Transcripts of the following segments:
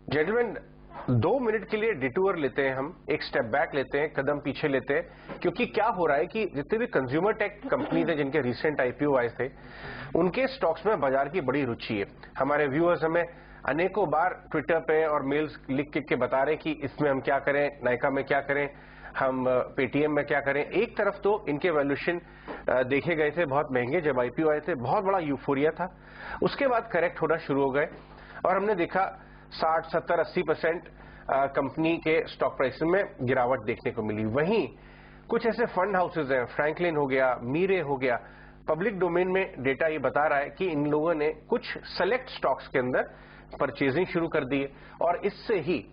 Gentleman, 2 minute के लिए detour लेते हैं, हम एक स्टेप बैक लेते हैं, कदम पीछे लेते हैं, क्योंकि क्या हो रहा है कि जितने भी कंज्यूमर टेक कंपनीज हैं जिनके रिसेंट आईपीओ आए थे, उनके स्टॉक्स में बाजार की बड़ी रुचि है। हमारे व्यूअर्स हमें अनेकों बार ट्विटर पे और मेल्स लिख के बता रहे कि इसमें हम क्या करें, नायका में क्या करें, हम पेटीएम में क्या करें। एक तरफ तो इनके वैल्यूएशन देखे गए थे बहुत महंगे, जब आईपीओ आए थे बहुत बड़ा यूफोरिया था, उसके बाद करेक्ट होना शुरू हो गए और हमने देखा 60, 70, 80% कंपनी के स्टॉक प्राइस में गिरावट देखने को मिली। वहीं कुछ ऐसे फंड हाउसेज हैं, फ्रैंकलिन हो गया, मीरे हो गया, पब्लिक डोमेन में डेटा ये बता रहा है कि इन लोगों ने कुछ सेलेक्ट स्टॉक्स के अंदर परचेजिंग शुरू कर दी है और इससे ही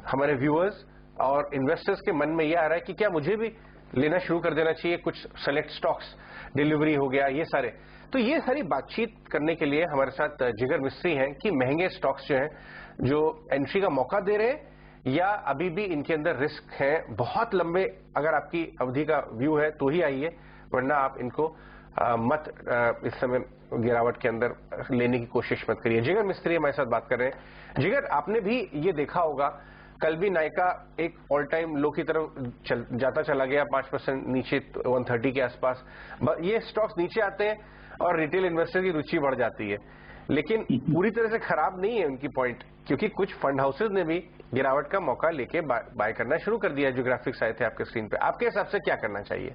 हमारे व्यूअर्स और इन्वेस्टर्स के मन में ये आ रहा है कि क्या मुझे भी लेना शुरू कर देना चाहिए कुछ सेलेक्ट स्टॉक्स, डिलीवरी हो गया, ये सारे। तो ये सारी बातचीत करने के लिए हमारे साथ जिगर मिस्त्री हैं कि महंगे स्टॉक्स जो हैं जो एंट्री का मौका दे रहे हैं या अभी भी इनके अंदर रिस्क है। बहुत लंबे अगर आपकी अवधि का व्यू है तो ही आइए, वरना आप इनको मत इस समय गिरावट के अंदर लेने की कोशिश मत करिए। जिगर मिस्त्री हमारे साथ बात कर रहे हैं। जिगर, आपने भी ये देखा होगा, कल भी नायका एक ऑल टाइम लो की तरफ जाता चला गया, 5% नीचे 130 के आसपास। ये स्टॉक्स नीचे आते हैं और रिटेल इन्वेस्टर की रुचि बढ़ जाती है, लेकिन पूरी तरह से खराब नहीं है उनकी पॉइंट, क्योंकि कुछ फंड हाउसेज ने भी गिरावट का मौका लेके बाय करना शुरू कर दिया। जो ग्राफिक्स आए थे आपके स्क्रीन पे, आपके हिसाब से क्या करना चाहिए?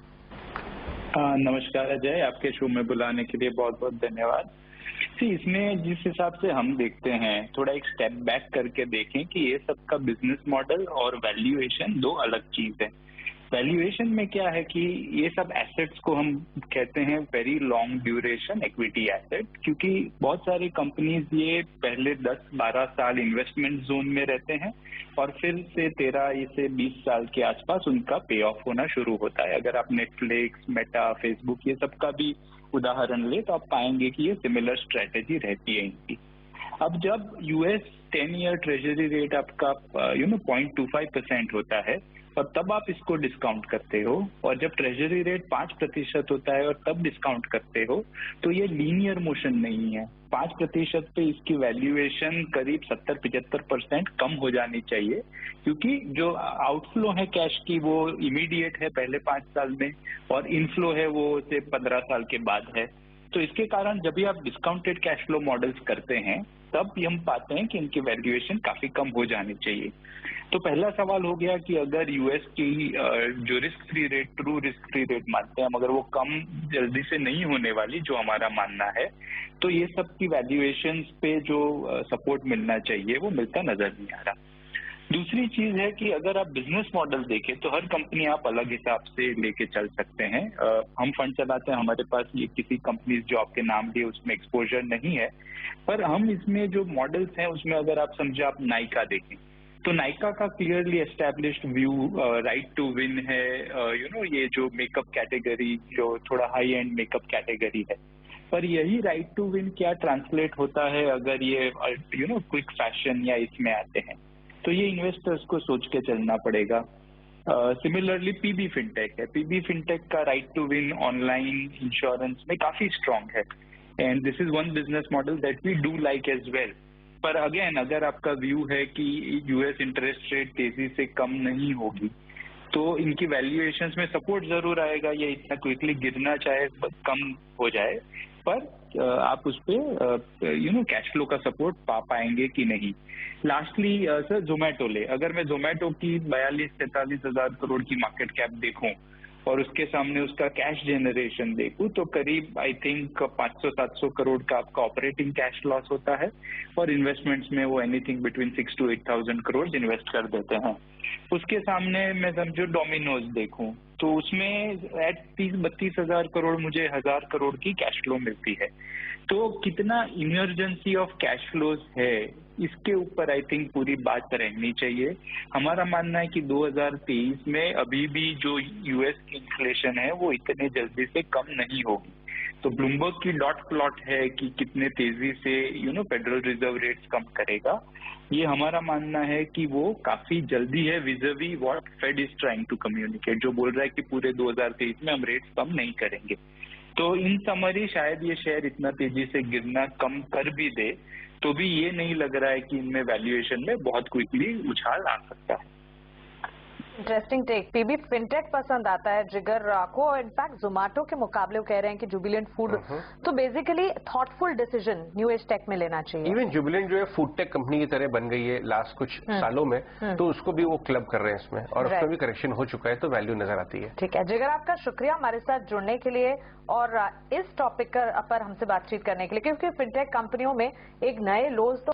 नमस्कार अजय, आपके शो में बुलाने के लिए बहुत बहुत धन्यवाद। इसमें जिस हिसाब से हम देखते हैं, थोड़ा एक स्टेप बैक करके देखें कि ये सबका बिजनेस मॉडल और वैल्यूएशन दो अलग चीज है। वैल्यूएशन में क्या है कि ये सब एसेट्स को हम कहते हैं very long duration equity asset, क्योंकि बहुत सारी कंपनीज ये पहले 10-12 साल इन्वेस्टमेंट जोन में रहते हैं और फिर से 13 से 20 साल के आसपास उनका पे ऑफ होना शुरू होता है। अगर आप नेटफ्लिक्स, मेटा, फेसबुक ये सब का भी उदाहरण ले तो आप पाएंगे कि ये सिमिलर स्ट्रेटेजी रहती है इनकी। अब जब यूएस 10 ईयर ट्रेजरी रेट आपका 0.25% होता है और तब आप इसको डिस्काउंट करते हो, और जब ट्रेजरी रेट 5% होता है और तब डिस्काउंट करते हो, तो ये लीनियर मोशन नहीं है। 5% पे इसकी वैल्यूएशन करीब 70-75% कम हो जानी चाहिए, क्योंकि जो आउटफ्लो है कैश की वो इमीडिएट है पहले 5 साल में, और इनफ्लो है वो से 15 साल के बाद है। तो इसके कारण जब भी आप डिस्काउंटेड कैश फ्लो मॉडल्स करते हैं तब हम पाते हैं कि इनकी वैल्यूएशन काफी कम हो जानी चाहिए। तो पहला सवाल हो गया कि अगर यूएस की जो risk free rate, true risk free rate मानते हैं, मगर वो कम जल्दी से नहीं होने वाली जो हमारा मानना है, तो ये सब की वैल्यूएशन पे जो सपोर्ट मिलना चाहिए वो मिलता नजर नहीं आ रहा। दूसरी चीज है कि अगर आप बिजनेस मॉडल देखें तो हर कंपनी आप अलग हिसाब से लेके चल सकते हैं। हम फंड चलाते हैं, हमारे पास ये किसी कंपनी जो आपके नाम लिए उसमें एक्सपोजर नहीं है, पर हम इसमें जो मॉडल्स हैं उसमें अगर आप समझे, आप नायका देखें तो नायका का clearly established view right to win है। ये जो मेकअप कैटेगरी जो थोड़ा हाई एंड मेकअप कैटेगरी है, पर यही राइट टू विन क्या ट्रांसलेट होता है अगर ये क्विक फैशन या इसमें आते हैं, तो ये इन्वेस्टर्स को सोच के चलना पड़ेगा। सिमिलरली पीबी फिनटेक है, पीबी फिनटेक का right to win online insurance में काफी स्ट्रांग है, and this is one business model that we do like as well. पर अगेन अगर आपका व्यू है कि यूएस इंटरेस्ट रेट तेजी से कम नहीं होगी, तो इनकी वैल्यूएशंस में सपोर्ट जरूर आएगा, ये इतना क्विकली गिरना चाहे कम हो जाए, पर आप उस पर कैश फ्लो का सपोर्ट पा पाएंगे कि नहीं। लास्टली सर जोमेटो ले, अगर मैं जोमेटो की 42-43 हजार करोड़ की मार्केट कैप देखूं और उसके सामने उसका कैश जनरेशन देखूं तो करीब आई थिंक 500-700 करोड़ का आपका ऑपरेटिंग कैश लॉस होता है, और इन्वेस्टमेंट्स में वो anything between 6,000 to 8,000 crore invest कर देते हैं। उसके सामने मैं समझो डोमिनोज देखूं तो उसमें एट 30-32 हजार करोड़ मुझे 1000 करोड़ की कैश फ्लो मिलती है। तो कितना इमरजेंसी ऑफ कैश फ्लोज है, इसके ऊपर आई थिंक पूरी बात रहनी चाहिए। हमारा मानना है कि 2023 में अभी भी जो यूएस की इन्फ्लेशन है वो इतने जल्दी से कम नहीं होगी। तो ब्लूमबर्ग की डॉट प्लॉट है कि कितने तेजी से फेडरल रिजर्व रेट्स कम करेगा, ये हमारा मानना है कि वो काफी जल्दी है विजवी what Fed is trying to communicate, जो बोल रहा है कि पूरे 2023 में हम रेट्स कम नहीं करेंगे। तो इन समरी शायद ये शेयर इतना तेजी से गिरना कम कर भी दे, तो भी ये नहीं लग रहा है कि इनमें वैल्यूएशन में बहुत क्विकली उछाल आ सकता है। Interesting take. पीबी फिनटेक पसंद आता है जिगर को, और इनफैक्ट जोमेटो के मुकाबले वो कह रहे हैं कि जुबिलेंट फूड तो basically thoughtful decision new age tech में लेना चाहिए। इवन जुबिलेंट जो है फूड टेक कंपनी की तरह बन गई है लास्ट कुछ सालों में, तो उसको भी वो क्लब कर रहे हैं इसमें, और उसमें भी करेक्शन हो चुका है, तो वैल्यू नजर आती है। ठीक है जिगर, आपका शुक्रिया हमारे साथ जुड़ने के लिए और इस टॉपिक पर हमसे बातचीत करने के लिए, क्योंकि फिनटेक कंपनियों में एक नए लोज तो